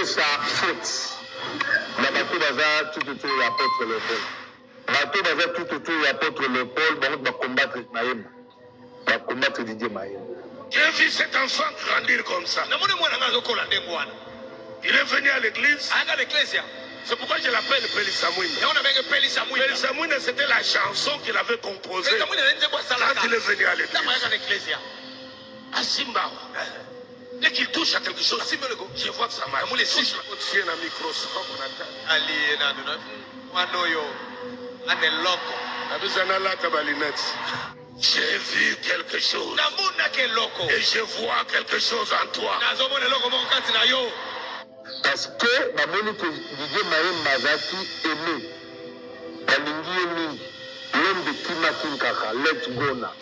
sa faute. La bateau bazar tout autour de l'apôtre Léopold. Bateau bazar tout autour de l'apôtre Léopold, va combattre Maïm. Va combattre Didier Maïm. J'ai vu cet enfant grandir comme ça. Il est venu à l'église. C'est pourquoi je l'appelle Pélissamouine. Pélissamouine, c'était la chanson qu'il avait composée quand il est venu à l'église. Asimba. Dès qu'il touche à quelque chose, je vois que ça marche. Il touche un microscope. J'ai vu quelque chose. Et je vois quelque chose en toi. Parce que Didier Maïm Mazaki aimé. L'homme de Kimakin Kaka, let's go now.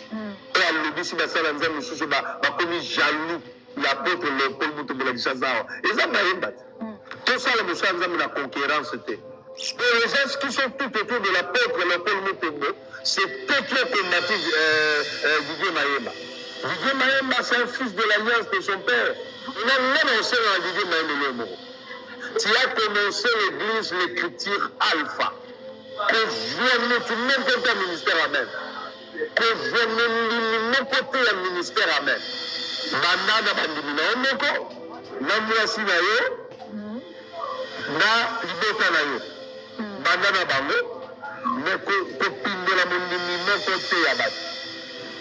Et à l'obéissance de Salanza, nous sommes commis jaloux. L'apôtre Léopold Moutobola du Chazao. Et ça m'a ébattu. Tout ça, le monsieur a la concurrence. Et les gens qui sont tout autour de l'apôtre Léopold Moutobola, c'est peut-être combattu Didier Maïma. Didier Maïma, c'est un fils de l'alliance de son père. Il a même lancé dans Didier Maïma. Tu as commencé l'église, l'écriture alpha. Que jamais, tu n'aimes pas un ministère amen. Que jamais, n'importe quel ministère amen. Bandana bandimina omoko na mwasi na yo na libota na yo bandana bango mais kopindela mondimi moko te ya bato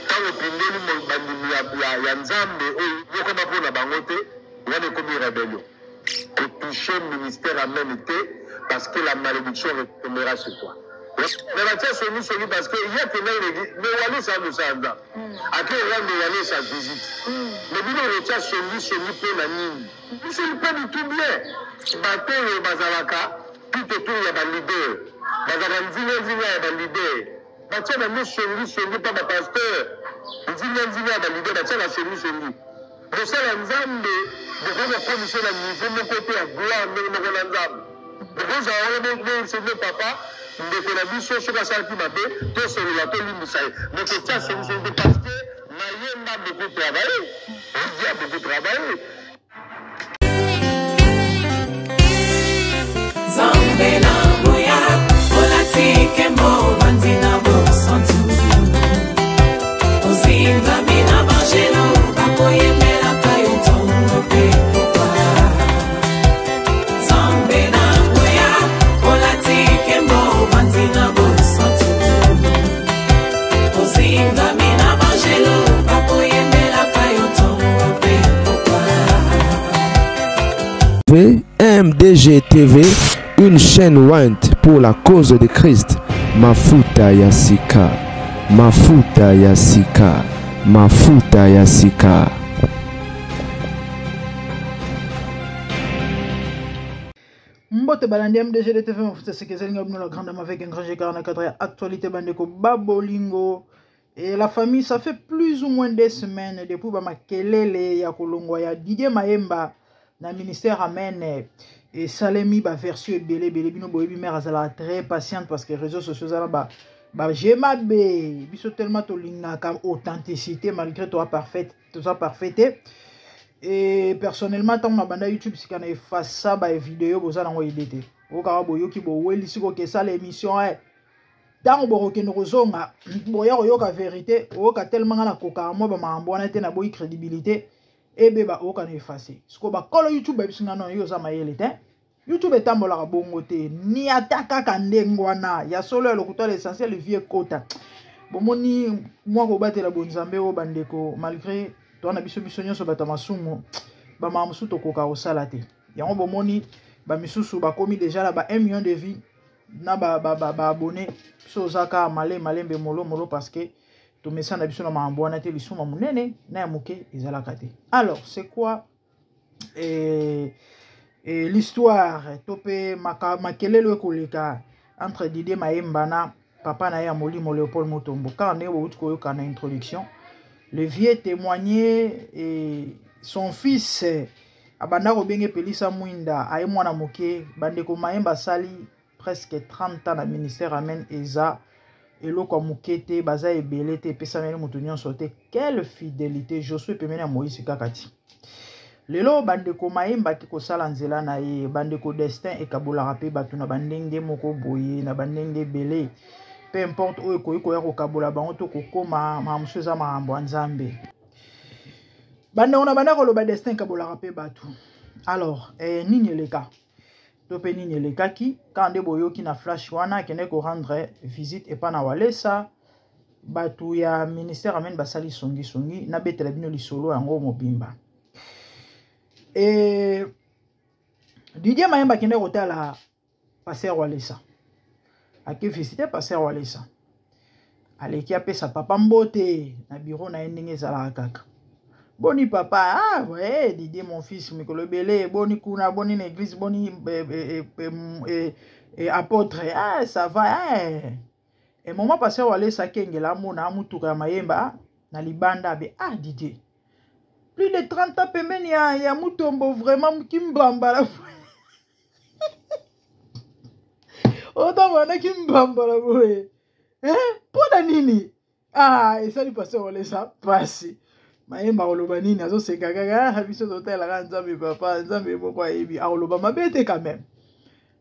ntango opindeli bandimi ya nzambe oyo yokoma mpona bango te wana ekomi rébellion kotouche ministère amen te parce que la malédiction retombera sur toi. Mais la tête sur nous, parce qu'il y a que mais Wallé, ça nous a dit. À quel moment de Wallé, ça visite. Mais il y a une tête sur nous, pour la mine. Ce n'est pas du tout bien. Bateau, le Bazalaka, tout autour, il y a un leader. Bazalaka, il y a un leader. Bateau, il y a un pas ma pasteur. Il dit, il y a un leader, bateau, il y a un mais ça, l'ensemble, de la commission, la niveau, mon côté, à gloire, mais l'ensemble. Because I already say no papa, ndeko na biso soka sala ki mabe, to solola to limusaye. Mais que ça c'est parce que Mayemba a beaucoup travaillé. On dit a beaucoup travaillé. Zambe na boya, olati kembo vandina bo santu. Ozinga mina bangelo, bakoye mela kayo tongo pe popa. Zambe na boya, olati kembo vandina bo santu. Ozinga mina bangelo, bakoye mela kayo tongo pe popa. MDG TV, une chaîne Went pour la cause de Christ. Mafuta Yasika, Mafuta Yasika, Mafuta Yasika. Mbote balandi MDG de TV Mafuta Yasika, la grande dame avec un grand G44 actualité bandeko Babolingo. Et la famille, ça fait plus ou moins des semaines depuis Makelele ya Kolongwa ya Didier Maïmba na ministère amen. Et Salemi ba version belé bino boyebi mère azala très patiente parce que les réseaux sociaux zala ba jemabe biso tellement to linga comme authenticité malgré toi parfaite tout ça parfaite. Et personnellement tant na banda YouTube si kana efface ça ba vidéo bozala ngo idete o ka boyoki bo weli siko ke ça l'émission tant bo ke nozonga boya yoka vérité o ka tellement na koka mo ba mambona te na boyi crédibilité. Et beba o kan effacer siko ba kolo YouTube ba bisinga non yo za mayele te YouTube etambola ka bongo te ni ataka ka ndengwana ya solo le kuto l'essentiel le vieux kota bomoni moi ko batela bonzambe o bandeko malgré to na biso nyonso bata masumu ba mamusu to koka o sala te yango bomoni ba misusu ba komi déjà là ba 1 million de vues na ba abonné so zaka malembe molo parce que to message na biso na mambwana te lisuma munene na ya muke ezala kate. Alors c'est quoi l'histoire topé makelelo koleka entre Didier Maïmba na papa na ya Molimo Léopold Mutombo quand ne wo utko yoka na introduction le vieux témoigné et son fils abanda ko benge Pelisa Mwinda ay mwana muke bandeko Maïmba sali presque 30 ans na ministère amen eza eloko mukete baza ebele te pesa mele mutunyon sote quelle fidélité Josué pemena Moïse kakati lelo bandeko mayemba ki kosala nzela na ye bandeko destin ekabolaka pe bato na bandenge moko boye na bandenge belé peu importe oyo koya kokabola bango to kokoma mamusu eza makambo ya nzambe bandeko na banda koloba destin ekabolaka pe bato alors nini eleka to pe nini elekaki kande boyoki na flash wana akende ko rendre visite epa na walesa bato ya ministère amen basali songi na betela bino lisolo yango mobimba Didier Mayemba akende kotala pasteur walesa ake visite pasteur walesa aleki apesa papa mbote na bureau na ndenge ezalaka kaka boni papa ouais Didier mon fils mikolo belé boni kuna boni na église boni apôtre ça va et moment passé walesa kengela mona mutuka ya Mayemba na libanda be Didier plus de 30 ans pembeni ya mutombo vraiment kimbambala Autant wana kimbambala boye pona nini esali passé walesa pasi Mayemba oloba nini azoseka kaka biso totelaka nzambe papa nzambe moko ayebi oloba mabe te quand même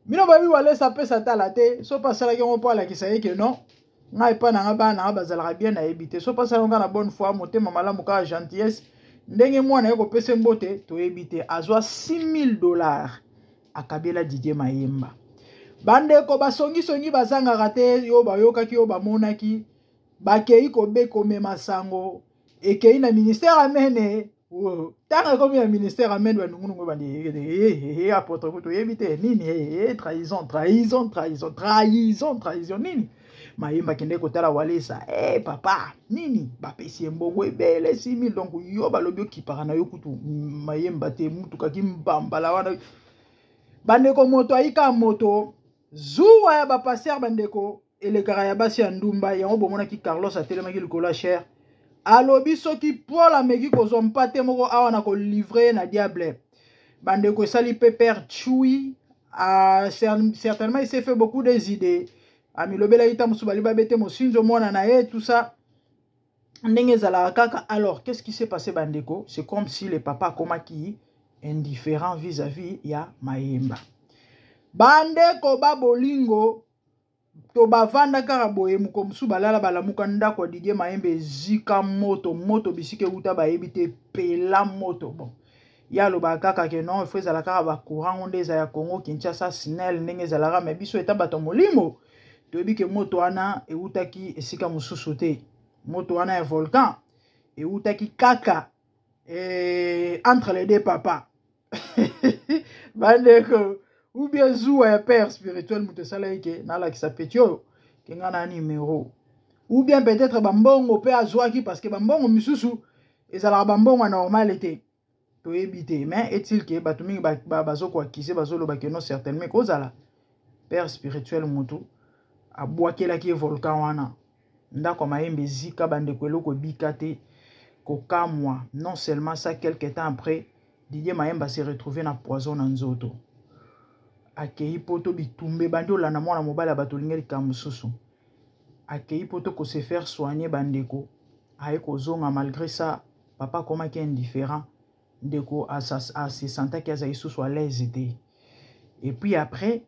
bino babi walesa pesa tala te so pasalaki yango mpo alakisa ye ke non ngai epa nanga bana bazalaka bien nayebi te so pasalaki nga na bonne foi motema malamu kaka gentillesse ndenge mwana ye kopesa mbote toyebi te azwa $6000 akabela Didier Mayemba bandeko basongi bazangaka te yo bayokaki yo bamonaki bakei komema sango ekei na ministère amene tanga komi na ministère amene banungunungu bandi apôtre kuto yebite nini trahison nini Mayemba kende kotala walesa papa nini bapesi mbongo ebele 6000 donc yo balobi okipaka na yo kutu Mayemba te mutuka kimbambala wana bandeko moto ayika moto zuwa ya bapasser bandeko elekaka ya basi ya ndumba yango bomonaki Carlos atelemaki likolo ya cher alobi soki Paul ameki kozwa mpate moko awa na kolivre na diable bandeko esali pe père Chui certainement il s'est fait beaucoup des idées amilobela ita musu bali babete mosinzo mwana na ye tout ça ndenge ezalaka kaka alors qu'est-ce qui s'est passé bandeko c'est comme si le papa akomaki indifférent vis-à-vis ya Mayemba bandeko babolingo to bavanda kaka boye muko musu balala balamuka ndako Didier Mayemba ezika moto bisike uta bayebi te pela moto bon ya loba kaka ke non il faut ezala kaka ba courant onde eza ya Congo Kinshasa SNEL ndenge ezalaka mais biso eta bato molimo toyebi ke moto wana eutaki esika mosusu te moto wana ya volcan eutaki kaka entre les deux papas bandeko ou bien zuwa ya père spirituel muto sala yake nalakisa petio kenga na numéro ou bien peut-être bambongo pe azwaki parce que bambongo misusu ezala bambongo normal te toyebi te mais est-il que bato mingi bazoko akise bazoloba ke non certainement kozala père spirituel mutu abwakelaki volcan wana ndako Mayemba ezika bandeko eloko bika te kokamwa non seulement ça quelque temps après Didier Mayemba s'est retrouvé na poison na nzoto akei poto bitumbe bando la na mwana mobala bato lingeli kamususu akei poto ko se faire soigner bandeko aye kozonga malgré ça papa comment qui est indifférent ndeko a se sentait qu'il a sous à l'aise et puis après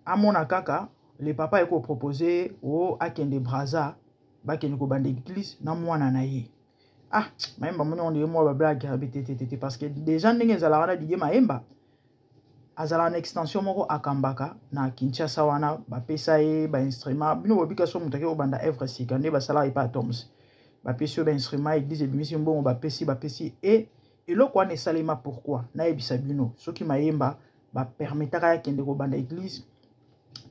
à mon kaka le papa eko proposé o akende braza bakende ko bande église na mwana na ye Mayemba moni on de moi ba blague parce que déjà ndenge ezala wana Didier Mayemba azala en extension moko akambaka na Kinshasa wana bapesa ye ba instrument bino bobika so mutake obanda œuvre sikande basala ipa atoms bapesi ba instrument église ebimisi mbongo bapesi et eloko wana esalema pourquoi na yebisa bino soki Mayemba ba permetaka ya kende ko banda église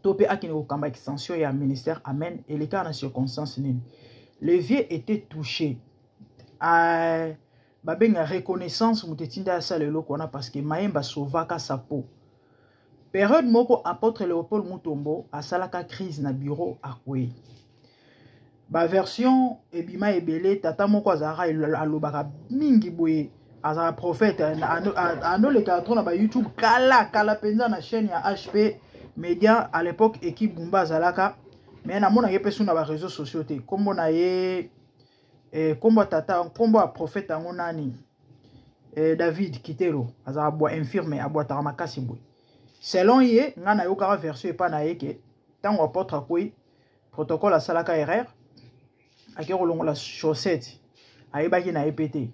to pe akende ko kamba extension ya ministère amen et les cas na circonstance nini le vieux était touché babenga reconnaissance mutetinda ya sala eloko wana parce que Mayemba sauvaka sa peau période moko apôtre Léopold Mutombo asalaka crise na bureau akwe ba version ebima ebele tata moko azara alobaka mingi boye azara prophète ano le carton na ba YouTube kala penza na chaîne ya HP Media à l'époque équipe Bumba azalaka mais na mona yepesu na ba réseaux sociaux te kombo na ye kombo tata kombo a prophète ngo nani David Kitelo aza bois infirme a bois tamakasi boy selon ye ngana yo kara version pa na yeke tango apôtre koi protocole a salaka erreur akero longo la chaussette ayebaki na EPT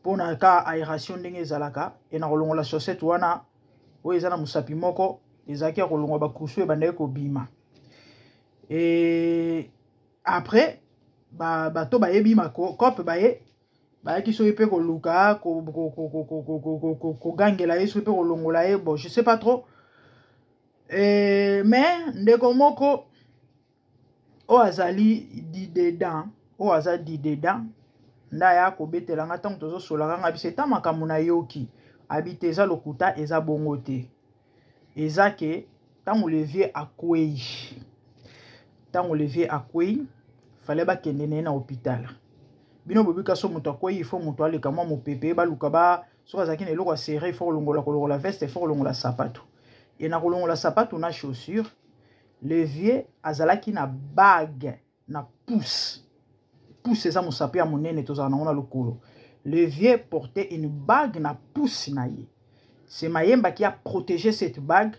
pona ka aération ndenge zalaka et na longo la chaussette wana o ezana musapi moko ezaki kolongo ba kusu e banda ko bima et après bato bayebi makope baye bayaki so pe koluka ko gangela yeso pe kolongola ye bon je sais pas trop mais ndeko moko o azali di dedans o azali di dedans nda ya ko betelanga tango tozo solaka nga bise ta makambo na yoki habite eza lokuta eza bongo te eza ke tango levier akwei fallait ba kende na hôpital bino bobika so muto akwei il faut muto aleka mwa mopepe baluka ba soka zaki na eloko serré il faut kolongola veste il faut kolongola sapato et na kolongola sapato na chaussure levier azalaki na bague na pouce eza mosapi ya monene tozala nango na lokolo levier portait une bague na pouce na ye c'est mayemba qui a protégé cette bague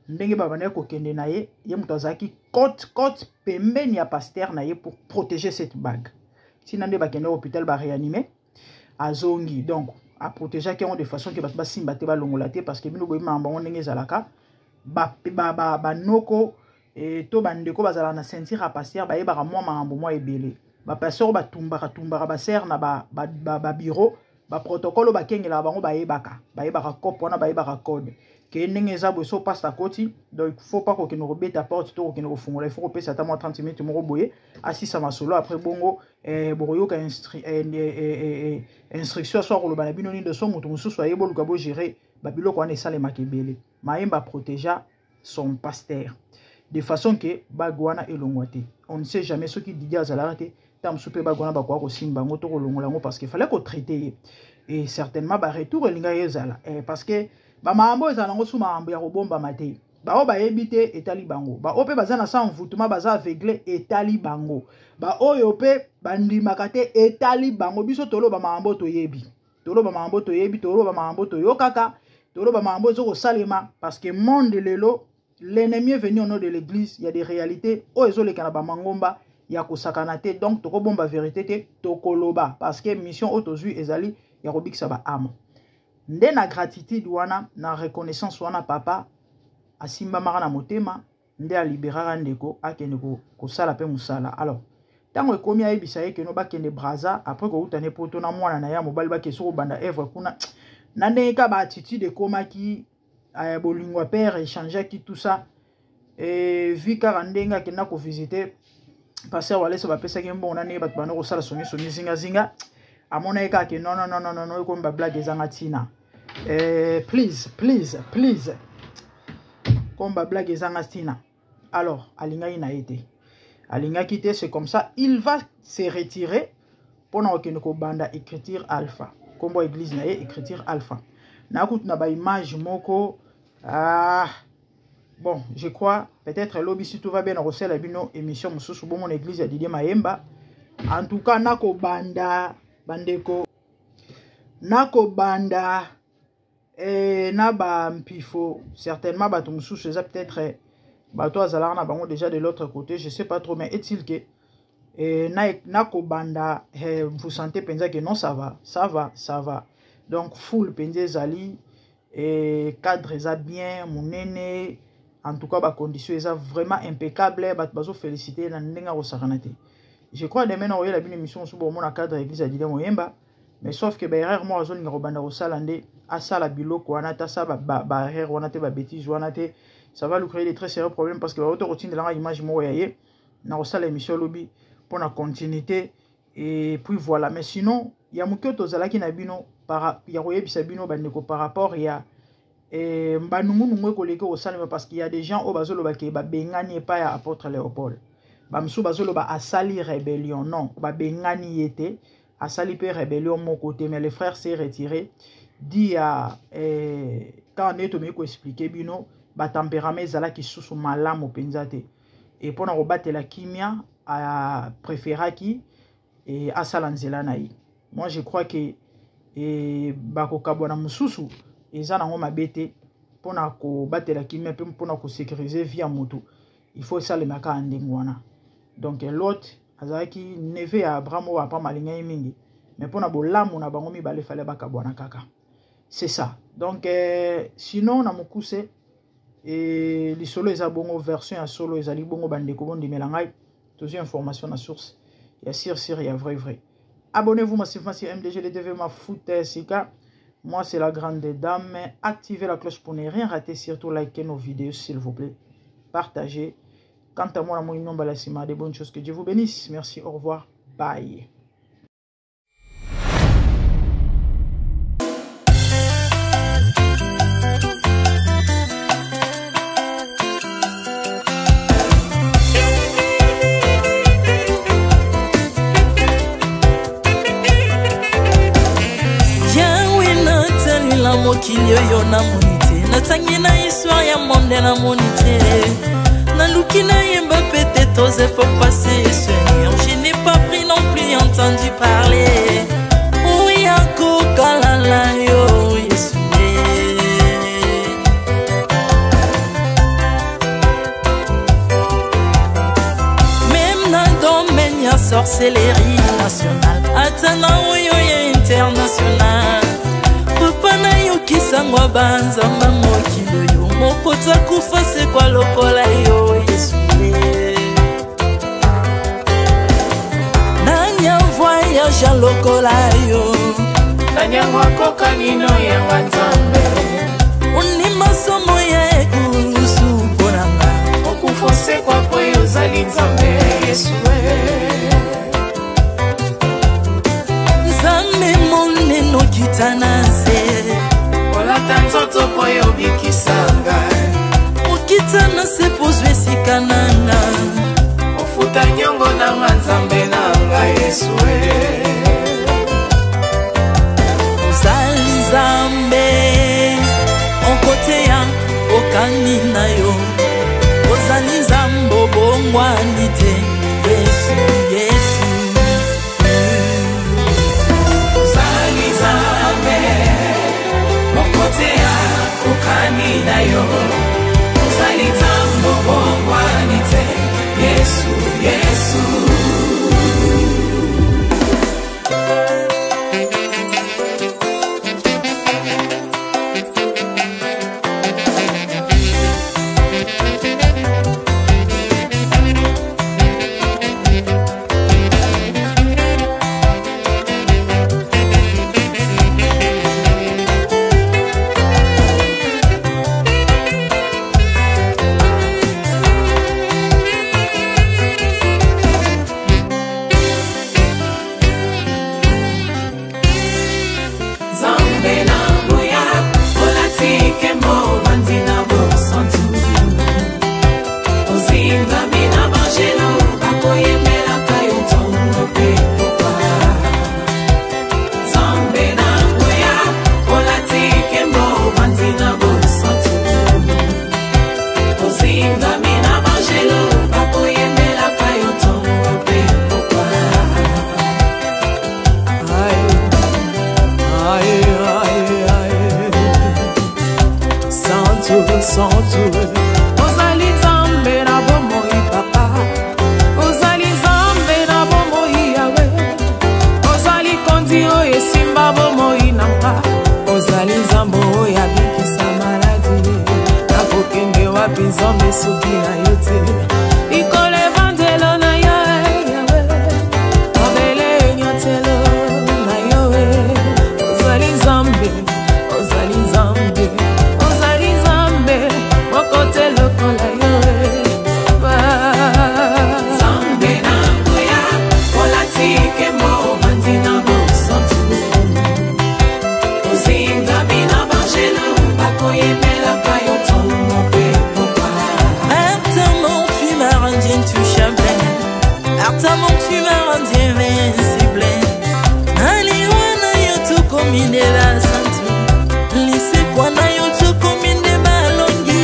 ndenge babane ko kende na ye muto azalaki côte pembeni ya pasteur na ye pour protéger cette bague sinon nde bakende au hôpital ba réanimer azongi donc a protéger qui de façon que ba simba te ba longola te parce que bino boyima mbango ndenge zalaka ba noko et to bandeko bazala na sentir a pasteur ba yeba mwa mambo mwa ebele ba pasteur ba tumbaka ba ser na ba bureau ba protocole ba kengela bango ba yebaka cop wana ba yebaka code que ndenge za bo so passe à côté donc il faut pas que nous rebête à porte to que nous refungola il faut que ça ta moi 30 minutes mo boye assis à solo après bongo boroyo ka instruction soit lo bana bino ni de so mutu mususu ayebo luka bo gérer ba biloko wana esale makebele maemba protéger son pasteur de façon que bagwana elongwate on ne sait jamais ce qui dit à zalarate tam soupe bagwana ba ko simba ngoto ko longola ngo parce qu'il fallait ko traiter et certainement ba retour elinga yezala parce que ba mambo ezala ngo suma mambo ya robomba mate ba o ba yebite etali bango ba ope bazana sans envoûtement baza aveuglé etali bango ba oyo pe bandimaka te etali bango biso tolo ba mambo to yebi tolo ba mambo to yokaka tolo ba mambo zo ko salema parce que monde lelo l'ennemi est venu au nom de l'église il y a des réalités o ezole kana ba mangomba ya ko sakana te donc to ko bomba vérité te to koloba parce que mission autozui ezali ya ko bikisa ba amo nde na gratitude wana na reconnaissance wana papa asimba mara na motema nde a libérara ndeko akende ko sala pe musala alors tango ekomi ayebisa ye keno bakende braza après ko utane poto na mwana na ya mobali bakeso ko banda evre kuna na ndenge ka ba attitude ekomaki bolingwa père échanger qui tout ça et vi kaka ndenge akenda ko visiter pasteur walese bapesaki mbongo na ndenge bato bana kosala songi zinga amona eka ke non ko mba blague ezanga tina please komba blague ezanga tina alors alinga ina été alinga quitté c'est comme ça il va se retirer pendant que nous banda écriture alpha kombo église na écriture alpha na kutu na ba image moko bon je crois peut-être lobby si tout va bien on la bino émission mususu bon mon église ya Didier Mayemba en tout cas nako banda bandeko nako banda na ba mpifo certainement bato mususu ça peut-être bato azala na bango déjà de l'autre côté je sais pas trop mais est-il que nako banda vous sentez penza que non ça va donc full penza zali et cadre ça bien monene en tout cas ba condition ça vraiment impeccable bato bazo féliciter na ndenga ko sakanate je crois demain on y a une émission sur bon mon cadre église à Didier Mayemba mais sauf que erreur moi zone ngobanda ko salande asala biloko wana ta sa ba erreur wana te ba bêtise wana te ça va lui créer des très sérieux problèmes parce que auto routine de la image mo yaye na ko sala émission lobby pour la continuité et puis voilà mais sinon il y a mukoto zalaki na bino par ya koyebisa bino bandeko par rapport ya mbanungu ngwe ko leke au salama parce qu'il y a des gens au bazolo ba ke ba bengani pa ya apôtre Léopold bamsu bazolo ba asali rébellion non ba bengani yete asali pe rébellion mon côté mais le frère s'est retiré dit à quand neto me ko expliquer bino ba tempérament zala ki susu malamu penzate et pour na robatela la kimia a préféré qui et asala nzela naï moi je crois que et bakokabwana mususu eza nango mabete pona ko batela kimia pe pona ko sécuriser via moto il faut ça le maka ndengwana donc l'autre azaki neve ya Abraham wa pa malinga mingi mais pona bolamu na bango mi bale fale bakabwana kaka c'est ça donc sinon na mukuse et les solo eza bongo version ya solo ezali bongo bandeko bondi melangai tous information na source ya sir ya vrai abonnez-vous massivement sur MDG TV Mafuta Sika. Moi c'est la grande dame, activez la cloche pour ne rien rater, surtout likez nos vidéos s'il vous plaît, partagez. Quant à moi, mon nom Balasima, des bonnes choses, que Dieu vous bénisse. Merci, au revoir, bye. Mokili yo na monite natangi na histoire ya monde na monite naluki na yemba pete tose pour passer Seigneur je n'ai pas pris non plus entendu parler oui akoka la yo Yesu même na domaine ya sorcellerie nationale atana yo international papa na yo kisangwa banzamba mokilo yo mopota kufa se kwa lokola yo Yesu nanya voyage a lokola yo nanya wakoka nino ya wanzambe uni masomo ya ekurusu ponanga okufose kwa poyo zali nzambe Yesu nzambe moneno kitanase olata nzoto poyo bikisanga okitana se pozwe sikanana ofuta nyongo na nzambe nanga Yesu ozali nzambe onkote ya okani na yo ozali nzambe obongwani te Yesu Yesu na yo uzali tambo bongwani te Yesu Yesu ozali nzambe na bomoi papa ozali nzambe na bomoi yawe ozali kondi oyo esimba bomoi nanga ozali nzambe oyo abikisa maladi nakokende wapi nzambe soki na yo te likolo evangelo na yo yawe mabele enyotelo na yo ozali nzambe ozali nzambe Artamon tu m'as rendu invincible Aliwana yoto komine la santu Lise kwana yoto komine balongi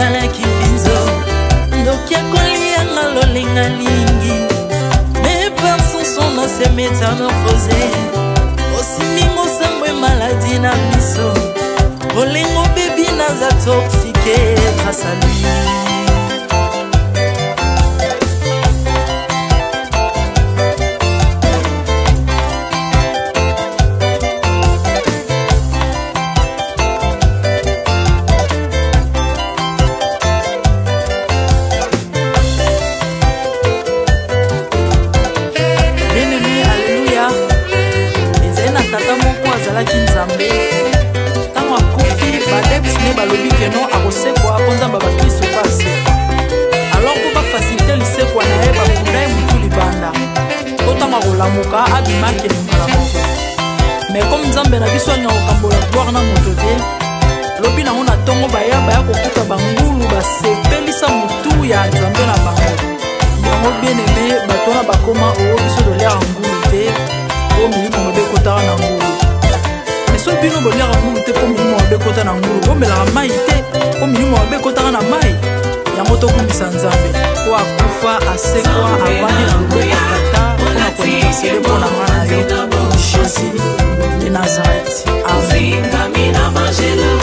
ezalaki binzo ndoki akolianga lolinga lingi mais par son son na se métamorphosé osimingo sambwe maladie na miso olingo bebi naza toxiqué grâce à lui. Tango akufi badepsine balobi keno akosekwa akonzamba bakristo pase alors po bafacilite lisekwa na ye bakunda ye mutu libanda po ntango akolamuka abimaki lingala moko mais comme nzambe na biso alinga kokambola gloire na moto te lobi nango na ntongo baya kokuta bangulu basepelisa mutu ya nzambe na bango yango bien aime bato wana bakoma oyo biso dolera ngulu te po milimo mabe ekotaka na ngulu so bino bolera ngulu te po milimo mabe ekota na ngulu bomelaka mai te po milimo mabe ekotaka na mai yango tokumisa nzambe po akufa asekwa avandi na loboko ya tata mpona kointersele mpona nga na yo jésus de nazareth amen.